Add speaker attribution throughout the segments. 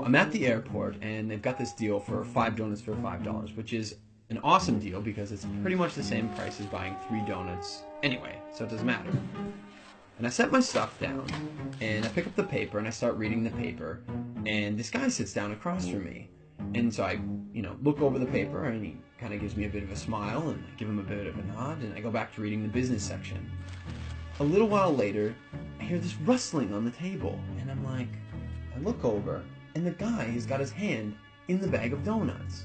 Speaker 1: I'm at the airport and they've got this deal for 5 donuts for $5, which is an awesome deal because it's pretty much the same price as buying 3 donuts anyway, so it doesn't matter. And I set my stuff down and I pick up the paper and I start reading the paper, and this guy sits down across from me. And so I, look over the paper and he kind of gives me a bit of a smile and I give him a bit of a nod and I go back to reading the business section. A little while later, I hear this rustling on the table and I'm like, I look over and the guy has got his hand in the bag of donuts.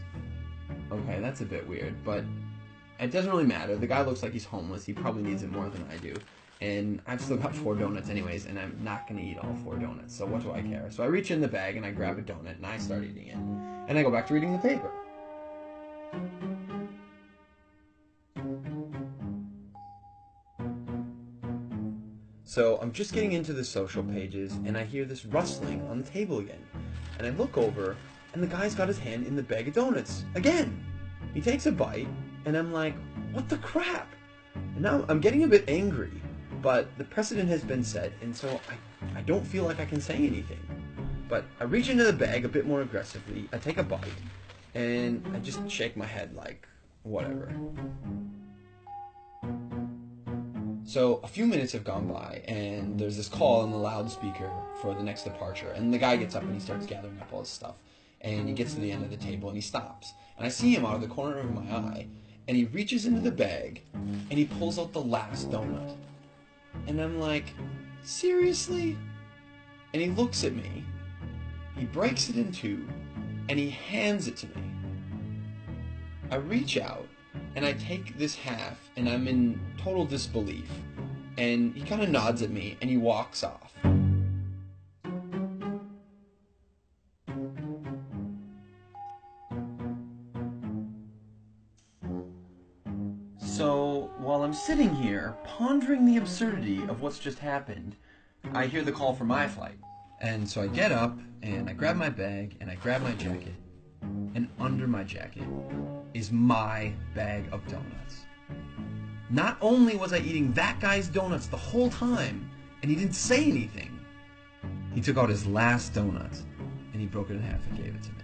Speaker 1: Okay, that's a bit weird, but it doesn't really matter. The guy looks like he's homeless. He probably needs it more than I do. And I've still got 4 donuts anyways, and I'm not going to eat all 4 donuts, so what do I care? So I reach in the bag and I grab a donut and I start eating it. And I go back to reading the paper. So I'm just getting into the social pages and I hear this rustling on the table again. And I look over and the guy's got his hand in the bag of donuts again. He takes a bite and I'm like, what the crap? And now I'm getting a bit angry, but the precedent has been set and so I don't feel like I can say anything. But I reach into the bag a bit more aggressively, I take a bite, and I just shake my head like, whatever. So a few minutes have gone by, and there's this call on the loudspeaker for the next departure, and the guy gets up and he starts gathering up all his stuff, and he gets to the end of the table and he stops. And I see him out of the corner of my eye, and he reaches into the bag, and he pulls out the last donut. And I'm like, seriously? And he looks at me, he breaks it in two, and he hands it to me. I reach out, and I take this half, and I'm in total disbelief. And he kind of nods at me, and he walks off. So, while I'm sitting here, pondering the absurdity of what's just happened, I hear the call for my flight. And so I get up, and I grab my bag, and I grab my jacket, and under my jacket is my bag of donuts. Not only was I eating that guy's donuts the whole time, and he didn't say anything, he took out his last donut, and he broke it in half and gave it to me.